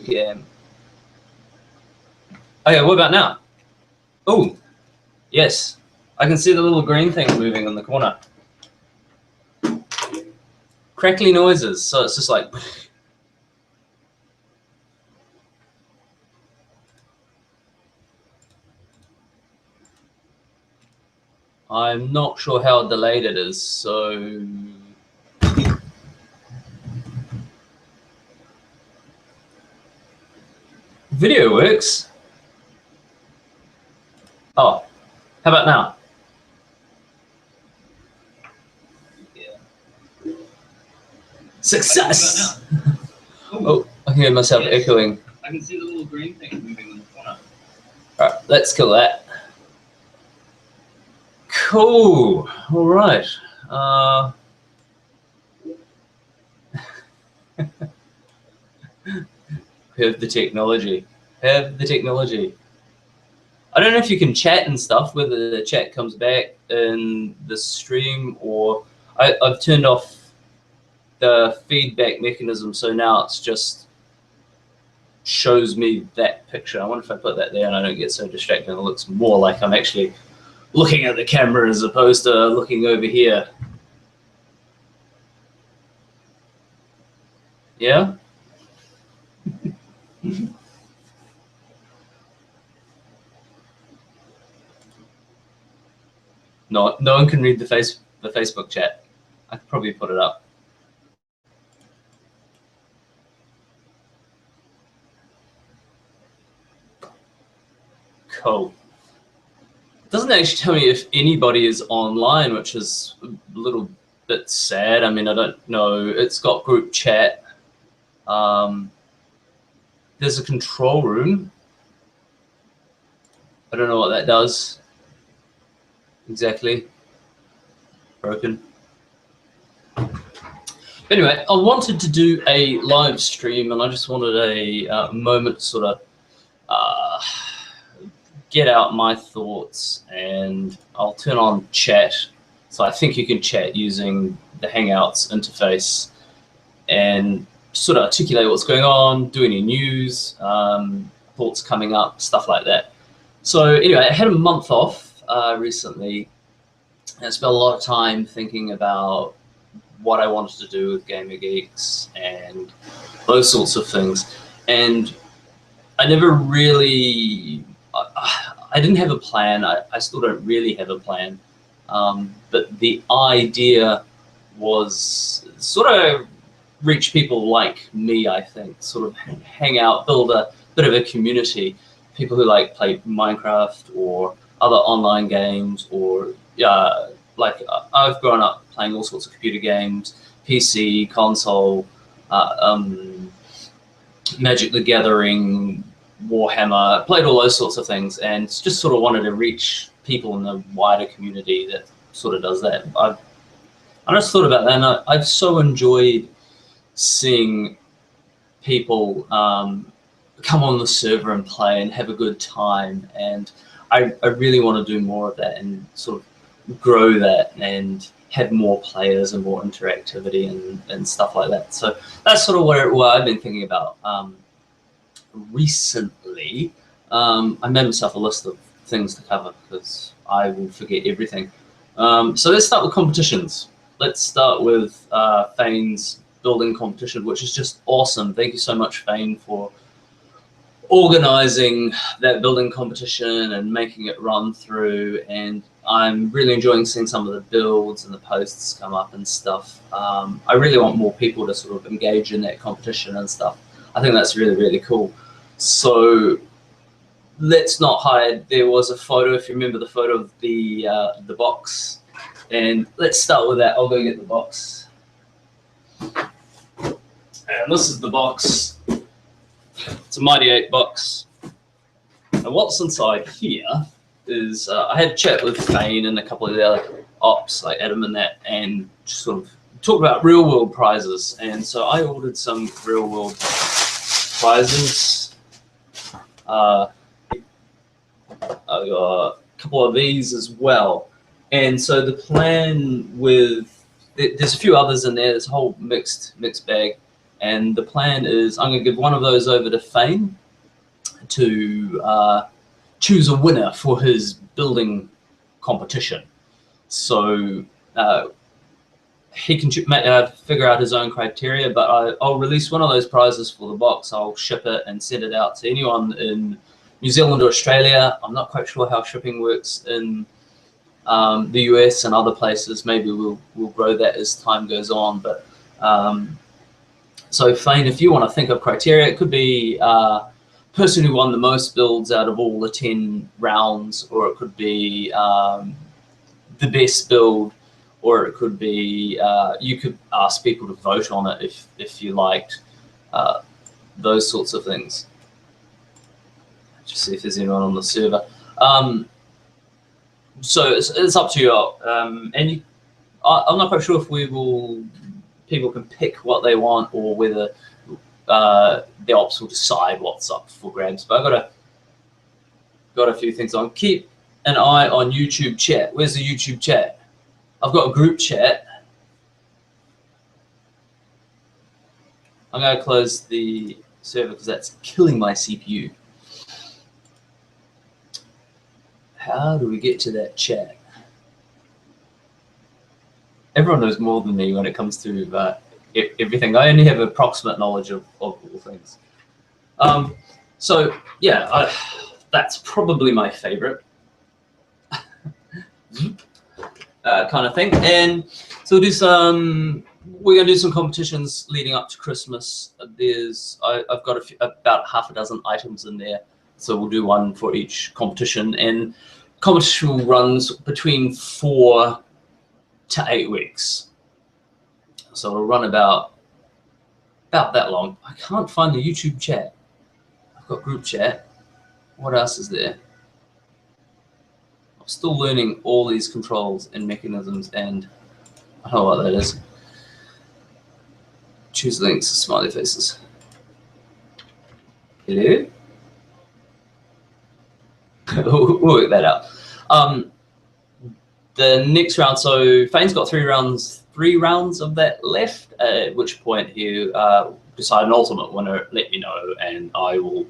PM. Okay, what about now? Oh, yes. I can see the little green thing moving in the corner. Crackly noises, so it's just like... I'm not sure how delayed it is, so... Video works. Oh, how about now? Yeah. Success! Oh, I hear myself echoing. I can see the little green thing moving in the corner. All right, let's kill that. Cool. All right. Have the technology. Have the technology. I don't know if you can chat and stuff, whether the chat comes back in the stream or... I've turned off the feedback mechanism, so now it's just shows me that picture. I wonder if I put that there and I don't get so distracted and it looks more like I'm actually looking at the camera as opposed to looking over here. Yeah? No one can read the Facebook chat. I could probably put it up. Cool. It doesn't actually tell me if anybody is online, which is a little bit sad. I mean, I don't know. It's got group chat. There's a control room. I don't know what that does exactly. Broken. Anyway, I wanted to do a live stream, and I just wanted a moment to sort of get out my thoughts, and I'll turn on chat. So I think you can chat using the Hangouts interface and sort of articulate what's going on, do any news, thoughts coming up, stuff like that. So anyway, I had a month off recently, and I spent a lot of time thinking about what I wanted to do with Gamer Geeks and those sorts of things. And I never really, I didn't have a plan. I still don't really have a plan. But the idea was sort of reach people like me, I think, sort of hang out, build a bit of a community, people who like play Minecraft or other online games, or like I've grown up playing all sorts of computer games, PC, console, Magic the Gathering, Warhammer, played all those sorts of things, and just sort of wanted to reach people in the wider community that sort of does that. I just thought about that, and I've so enjoyed seeing people come on the server and play and have a good time, and I really want to do more of that and sort of grow that and have more players and more interactivity and stuff like that. So that's sort of what I've been thinking about recently. I made myself a list of things to cover because I will forget everything. So let's start with competitions. Let's start with Fane's building competition, which is just awesome. Thank you so much, Fane, for organizing that building competition and making it run through. And I'm really enjoying seeing some of the builds and the posts come up and stuff. I really want more people to sort of engage in that competition and stuff. I think that's really, really cool. So let's not hide. There was a photo, if you remember the photo of the box. And let's start with that. I'll go get the box. And this is the box. It's a Mighty 8 box. And what's inside here is, I had a chat with Fane and a couple of the other ops, like Adam and that, and just sort of talk about real world prizes. And so I ordered some real world prizes. I got a couple of these as well. And so the plan with, there's a few others in there, there's a whole mixed bag. And the plan is I'm going to give one of those over to Fane to choose a winner for his building competition. So he can figure out his own criteria, but I'll release one of those prizes for the box. I'll ship it and send it out to anyone in New Zealand or Australia. I'm not quite sure how shipping works in the US and other places. Maybe we'll grow that as time goes on. But so Fane, if you want to think of criteria, it could be person who won the most builds out of all the 10 rounds, or it could be the best build, or it could be you could ask people to vote on it if you liked, those sorts of things. Just see if there's anyone on the server. So it's up to you. And I'm not quite sure if people can pick what they want, or whether the ops will decide what's up for grabs. But I've got a few things on. Keep an eye on YouTube chat. Where's the YouTube chat? I've got a group chat. I'm going to close the server because that's killing my CPU. How do we get to that chat? Everyone knows more than me when it comes to everything. I only have approximate knowledge of all things. So yeah, that's probably my favorite kind of thing. And so we're going to do some competitions leading up to Christmas. I've got about half a dozen items in there. So we'll do one for each competition, and competition runs between 4 to 8 weeks. So it'll run about that long. I can't find the YouTube chat. I've got group chat. What else is there? I'm still learning all these controls and mechanisms, and I don't know what that is. Choose links, smiley faces. Hello? We'll work that out. The next round, so Fane's got 3 rounds of that left, at which point he decide an ultimate winner, let me know, and I will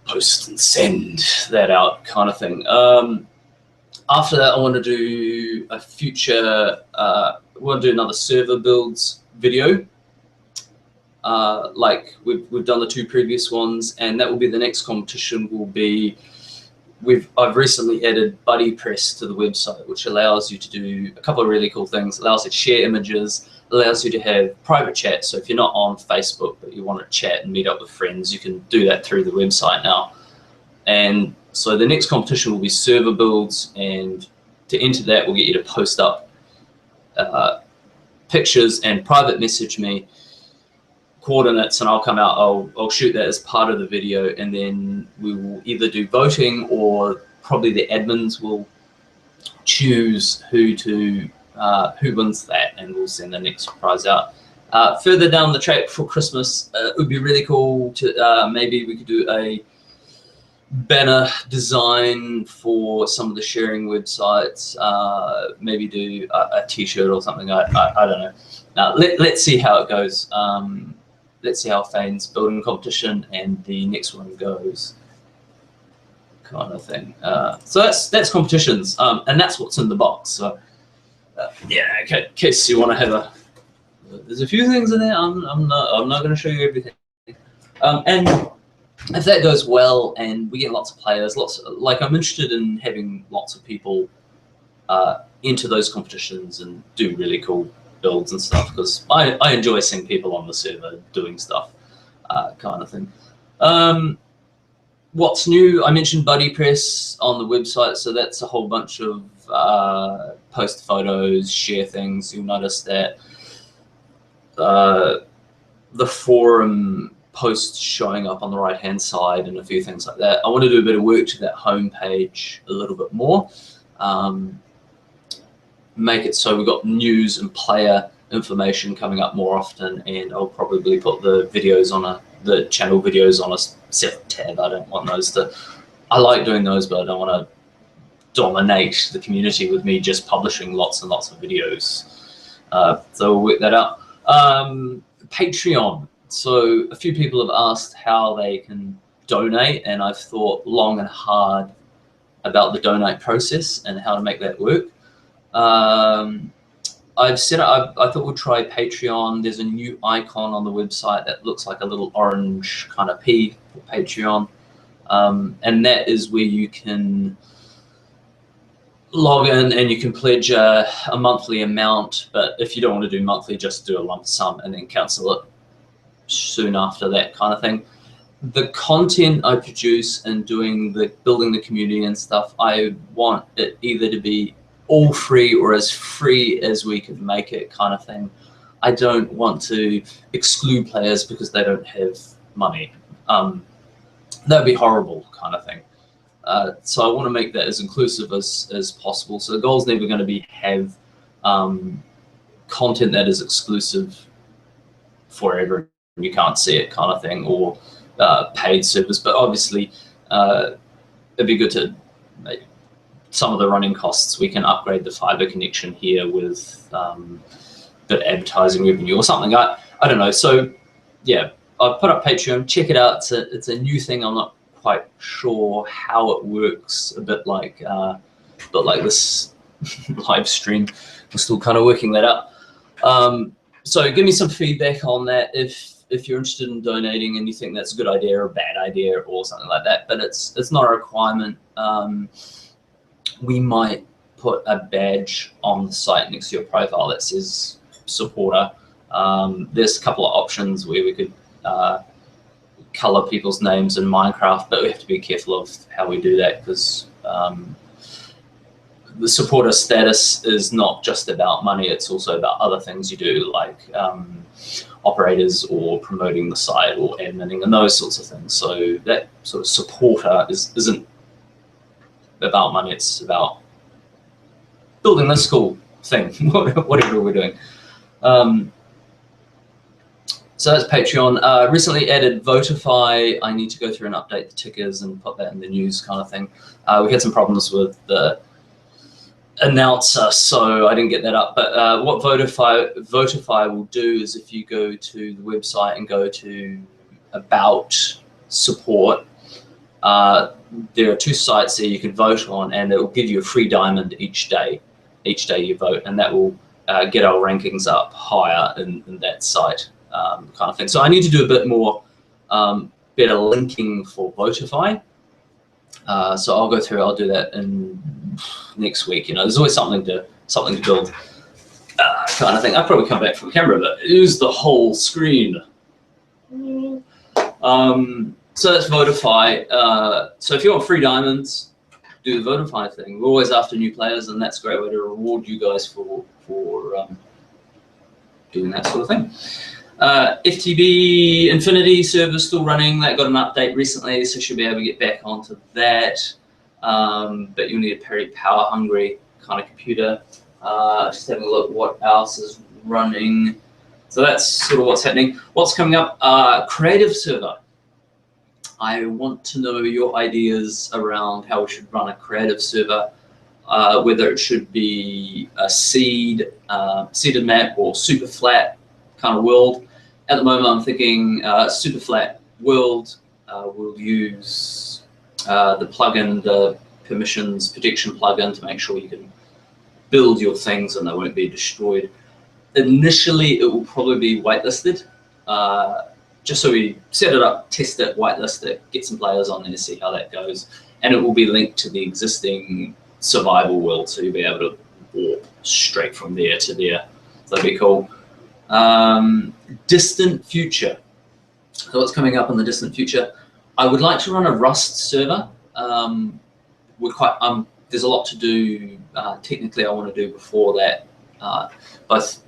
post and send that out, kind of thing. After that, I want to do a future, we want to do another server builds video, like we've done the 2 previous ones, and that will be the next competition. Will be I've recently added Buddy Press to the website, which allows you to do a couple of really cool things. It allows you to share images, allows you to have private chat. So if you're not on Facebook but you want to chat and meet up with friends, you can do that through the website now. And so the next competition will be server builds, and to enter that, we'll get you to post up pictures and private message me coordinates, and I'll come out, I'll shoot that as part of the video, and then we will either do voting, or probably the admins will choose who wins that, and we'll send the next prize out. Further down the track for Christmas, it would be really cool to maybe we could do a banner design for some of the sharing websites, maybe do a t-shirt or something. I don't know. Now let's see how it goes. Let's see how Fane's building competition and the next one goes, kind of thing. So that's competitions, and that's what's in the box. So yeah, in case you want to have there's a few things in there. I'm not going to show you everything. And if that goes well and we get lots of players, I'm interested in having lots of people enter those competitions and do really cool builds and stuff, because I enjoy seeing people on the server doing stuff, kind of thing. What's new? I mentioned Buddy Press on the website, so that's a whole bunch of post photos, share things. You'll notice that the forum posts showing up on the right hand side and a few things like that. I want to do a bit of work to that homepage a little bit more. Make it so we've got news and player information coming up more often, and I'll probably put the videos on the channel videos on a separate tab. I don't want those I like doing those, but I don't want to dominate the community with me just publishing lots and lots of videos. So we'll work that out. Patreon. So a few people have asked how they can donate, and I've thought long and hard about the donate process and how to make that work. I've set up, I thought we'll try Patreon. There's a new icon on the website that looks like a little orange kind of P for Patreon. And that is where you can log in and you can pledge a monthly amount. But if you don't want to do monthly, just do a lump sum and then cancel it soon after, that kind of thing. The content I produce and building the community and stuff, I want it either to be all free or as free as we could make it, kind of thing. I don't want to exclude players because they don't have money. That'd be horrible, kind of thing. So I want to make that as inclusive as possible. So the goal's never going to be have content that is exclusive forever and you can't see it, kind of thing, or paid service. But obviously, it'd be good to make some of the running costs. We can upgrade the fiber connection here with the advertising revenue or something. I don't know. So yeah, I've put up Patreon. Check it out. It's a new thing. I'm not quite sure how it works. A bit like this live stream. We're still kind of working that out. So give me some feedback on that if you're interested in donating and you think that's a good idea or a bad idea or something like that. But it's not a requirement. We might put a badge on the site next to your profile that says supporter. There's a couple of options where we could color people's names in Minecraft, but we have to be careful of how we do that because the supporter status is not just about money, it's also about other things you do, like operators or promoting the site or adminning and those sorts of things. So that sort of supporter isn't about money, it's about building this cool thing, whatever we're doing. So that's Patreon. Recently added Votify. I need to go through and update the tickers and put that in the news, kind of thing. We had some problems with the announcer, so I didn't get that up. But what Votify will do is if you go to the website and go to About Support, there are two sites there you can vote on, and it will give you a free diamond each day you vote, and that will get our rankings up higher in that site, kind of thing. So I need to do a bit more better linking for Votify. So I'll go through. I'll do that in next week. You know, there's always something to build, kind of thing. I'll probably come back from camera, but use the whole screen. So that's Votify. So if you want free diamonds, do the Votify thing. We're always after new players, and that's a great way to reward you guys for doing that sort of thing. FTB Infinity server still running. That got an update recently, so should be able to get back onto that. But you'll need a very power hungry kind of computer. Just having a look what else is running. So that's sort of what's happening. What's coming up? Creative server. I want to know your ideas around how we should run a creative server, whether it should be a seeded map or super flat kind of world. At the moment, I'm thinking super flat world. We'll use the plugin, the permissions protection plugin, to make sure you can build your things and they won't be destroyed. Initially, it will probably be whitelisted. Just so we set it up, test it, whitelist it, get some players on there, see how that goes. And it will be linked to the existing survival world, so you'll be able to warp straight from there to there. So that'd be cool. Distant future. So what's coming up in the distant future? I would like to run a Rust server. There's a lot to do technically I want to do before that, both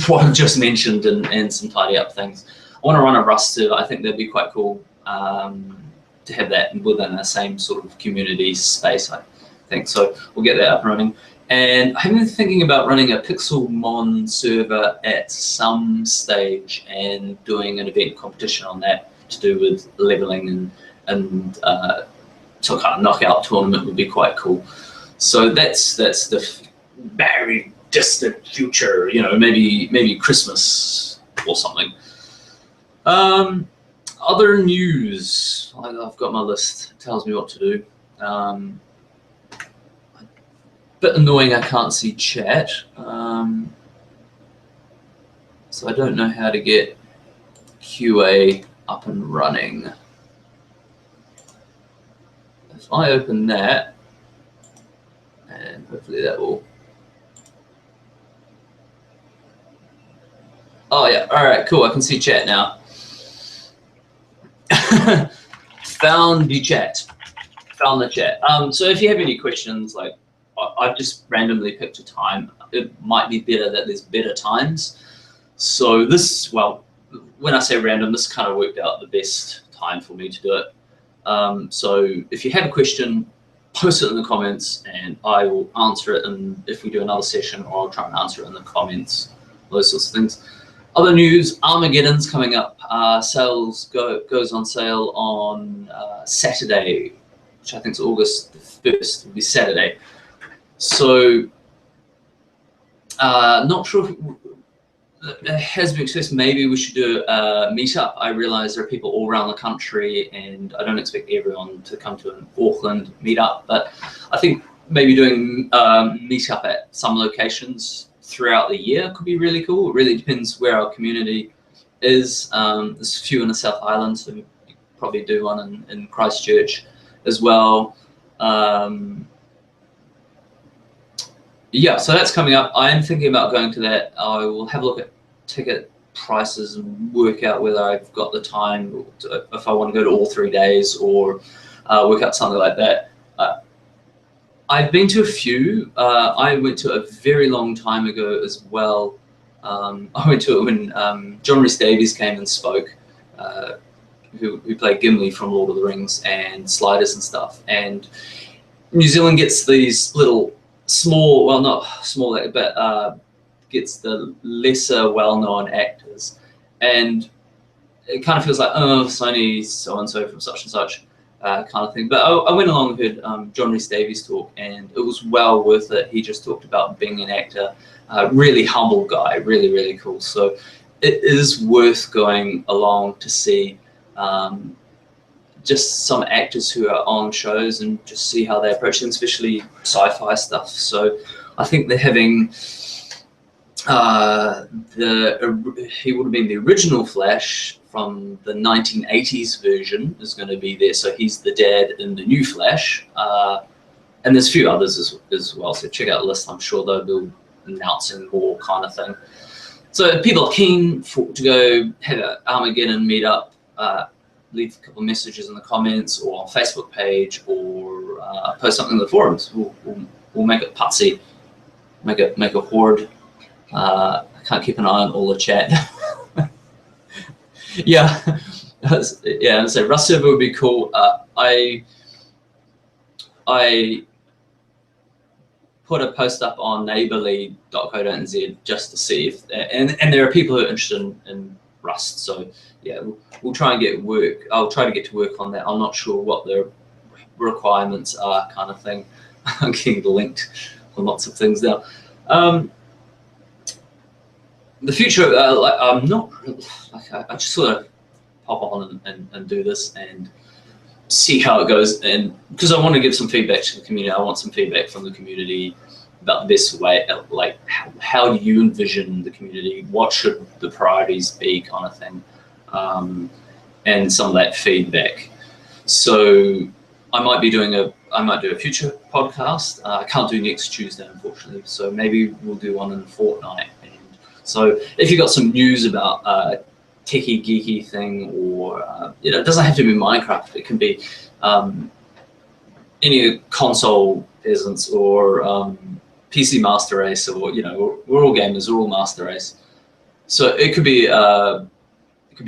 what I've just mentioned and some tidy up things. I want to run a Rust server. I think that'd be quite cool to have that within the same sort of community space, I think. So we'll get that up and running. And I've been thinking about running a Pixelmon server at some stage and doing an event competition on that to do with leveling and some kind of knockout tournament would be quite cool. So that's the very distant future, you know, maybe Christmas or something. Other news. I've got my list. It tells me what to do. Bit annoying I can't see chat. So I don't know how to get QA up and running. If I open that, and hopefully that will... Oh yeah, all right, cool, I can see chat now. Found the chat. So if you have any questions, like I've just randomly picked a time. It might be better that there's better times. So this, well, when I say random, this kind of worked out the best time for me to do it. So if you have a question, post it in the comments and I will answer it. And if we do another session, or I'll try and answer it in the comments, those sorts of things. Other news, Armageddon's coming up. Sales goes on sale on Saturday, which I think is August the 1st, will be Saturday. So, not sure if it has been expressed, maybe we should do a meetup. I realize there are people all around the country and I don't expect everyone to come to an Auckland meetup, but I think maybe doing meetup at some locations throughout the year could be really cool. It really depends where our community is. There's a few in the South Island, so we probably do one in Christchurch as well. Yeah, so that's coming up. I am thinking about going to that. I will have a look at ticket prices and work out whether I've got the time, if I want to go to all 3 days, or work out something like that. I've been to a few. I went to a very long time ago as well. I went to it when John Rhys Davies came and spoke, who played Gimli from Lord of the Rings and Sliders and stuff. And New Zealand gets these little small, well, not small, but gets the lesser well-known actors, and it kind of feels like, oh, it's only so-and-so from such and such kind of thing. But I went along and heard John Rhys Davies talk, and it was well worth it. He just talked about being an actor, really humble guy, really, really cool. So it is worth going along to see just some actors who are on shows and just see how they approach things, especially sci-fi stuff. So I think they're having he would have been the original Flash from the 1980s version is going to be there. So he's the dad in the new Flash. And there's a few others as well. So check out the list. I'm sure they'll be announcing more kind of thing. So if people are keen to go have an Armageddon meetup, leave a couple of messages in the comments or on Facebook page, or post something in the forums. We'll make it putsy, make a horde. I can't keep an eye on all the chat. Yeah, yeah. So Rust server would be cool. I put a post up on neighborly.co.nz just to see if, and there are people who are interested in Rust. So yeah, we'll try and get work. I'll try to get to work on that. I'm not sure what the requirements are, kind of thing. I'm getting linked on lots of things now. The future, like, I'm not like I just sort of pop on and do this and see how it goes, and because I want to give some feedback to the community. I want some feedback from the community about this way, like how do you envision the community? What should the priorities be, kind of thing, and some of that feedback. So I might do a future podcast. I can't do next Tuesday, unfortunately. So maybe we'll do one in a fortnight. And so if you've got some news about techie geeky thing, or it doesn't have to be Minecraft. It can be any console peasants, or PC master race, or we're all gamers, we're all master race. So it could be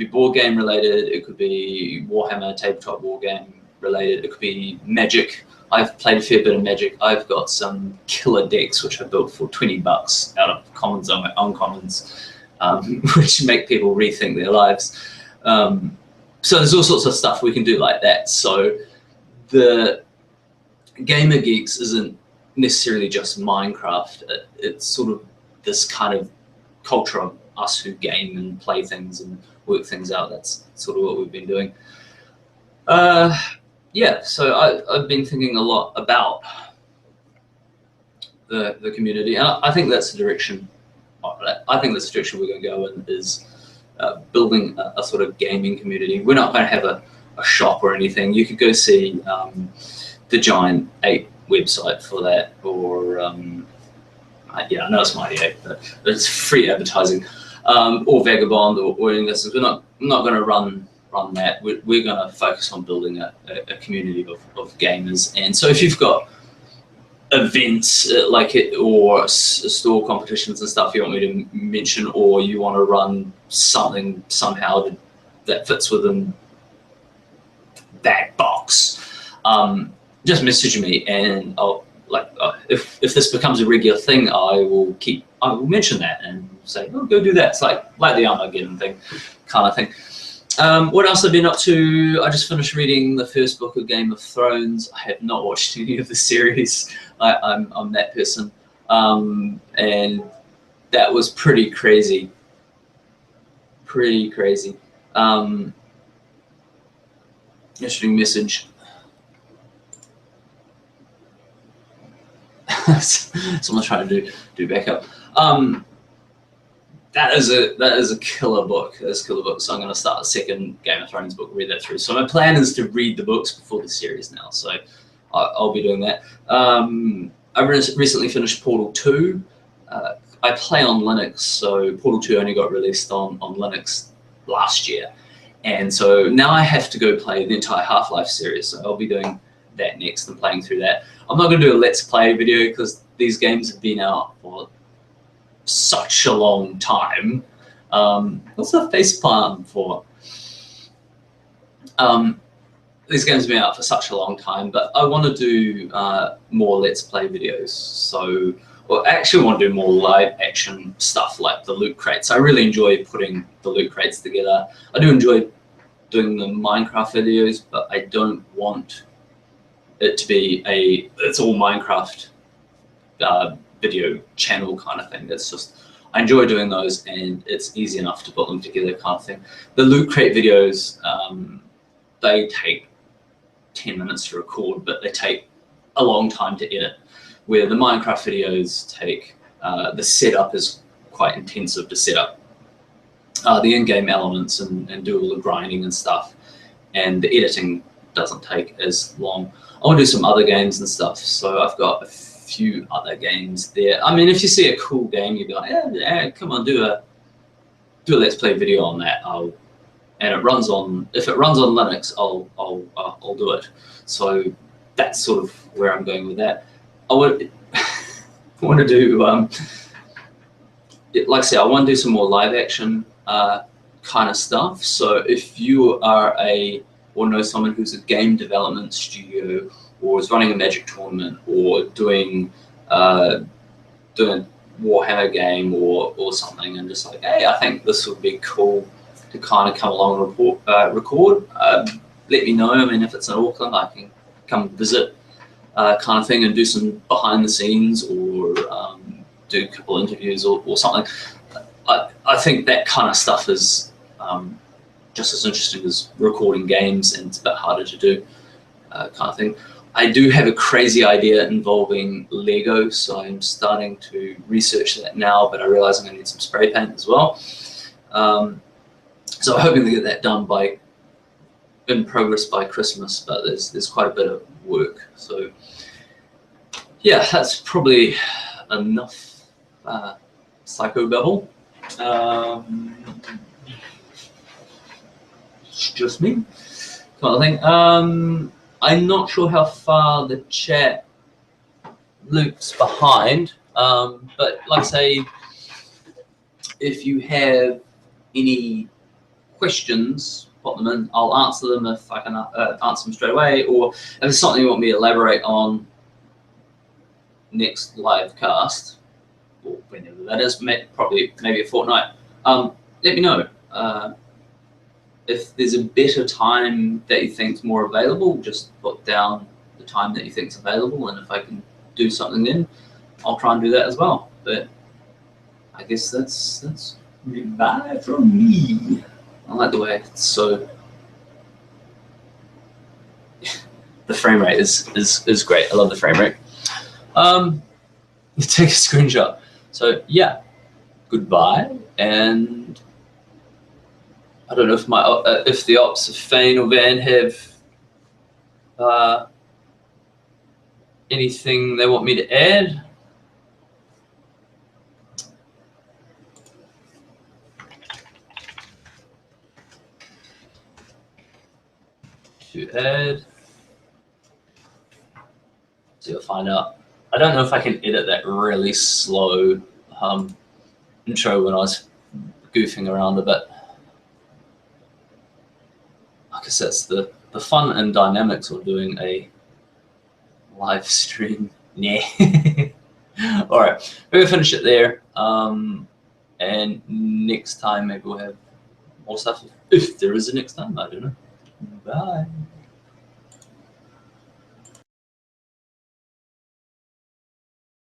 board game related. It could be Warhammer tabletop war game related. It could be Magic. I've played a fair bit of Magic. I've got some killer decks which I built for $20 out of commons and uncommons, which make people rethink their lives. So there's all sorts of stuff we can do like that. So the Gamer Geeks isn't necessarily just Minecraft. It's sort of this kind of culture of us who game and play things and work things out. That's sort of what we've been doing. Yeah, so I've been thinking a lot about the community, and I think that's the direction. I think that's the direction we're going to go in, is building a sort of gaming community. We're not going to have a shop or anything. You could go see the Giant 8 website for that, or yeah, I know it's Mighty 8, but it's free advertising, or Vagabond, or any of this. We're not going to run that. We're going to focus on building a community of gamers. And so if you've got events or store competitions and stuff you want me to mention, or you want to run something somehow that fits within that box, just message me, and I'll if this becomes a regular thing, I will mention that and say, oh, go do that. It's like the Armageddon thing kind of thing. What else I've been up to? I just finished reading the first book of Game of Thrones. I have not watched any of the series. I'm that person, and that was pretty crazy. Interesting message. Someone's trying to do backup. That is a killer book. That's a killer book. So I'm going to start the second Game of Thrones book, read that through. So my plan is to read the books before the series now. So I'll be doing that. I recently finished Portal 2. I play on Linux, so Portal 2 only got released on Linux last year. And so now I have to go play the entire Half-Life series. So I'll be doing that next and playing through that. I'm not going to do a Let's Play video because these games have been out for such a long time. What's the facepalm for? These games have been out for such a long time, but I want to do more Let's Play videos. So, well, I actually want to do more live action stuff like the loot crates. I really enjoy putting the loot crates together. I do enjoy doing the Minecraft videos, but I don't want it to be it's all Minecraft video channel kind of thing. It's just, I enjoy doing those, and it's easy enough to put them together kind of thing. The loot crate videos, they take 10 minutes to record, but they take a long time to edit, where the Minecraft videos take, the setup is quite intensive to set up the in-game elements and do all the grinding and stuff, and the editing doesn't take as long. I want to do some other games and stuff, so I've got a few other games there. I mean, if you see a cool game, you'd be like, yeah, come on, do a Let's Play video on that. And it runs on, if it runs on Linux, I'll do it. So that's sort of where I'm going with that. I want to do, like I say, I want to do some more live action kind of stuff. So if you are or know someone who's a game development studio, or is running a Magic tournament, or doing Warhammer game or something, and just like, hey, I think this would be cool to kind of come along and record, let me know. I mean, if it's in Auckland, I can come visit kind of thing and do some behind the scenes, or do a couple interviews or something. I think that kind of stuff is just as interesting as recording games, and it's a bit harder to do kind of thing. I do have a crazy idea involving Lego, so I'm starting to research that now, but I realize I'm going to need some spray paint as well. So I'm hoping to get that done in progress by Christmas, but there's quite a bit of work. So yeah, that's probably enough psychobabble. It's just me kind of thing. I'm not sure how far the chat loops behind, but like I say, if you have any questions, put them in. I'll answer them if I can answer them straight away, or if there's something you want me to elaborate on next live cast, or whenever that is, probably maybe a fortnight, let me know. If there's a better time that you think is more available, just put down the time that you think is available, and if I can do something then, I'll try and do that as well. But I guess that's goodbye from me. I like the way it's so. The frame rate is great. I love the frame rate. Take a screenshot. So yeah, goodbye. And I don't know if if the ops of Fane or Van have anything they want me to add. So you'll find out. I don't know if I can edit that really slow intro when I was goofing around a bit. I guess that's the fun and dynamics of doing a live stream. Yeah. All right, we're gonna finish it there. And next time maybe we'll have more stuff. If there is a next time, I don't know. Bye.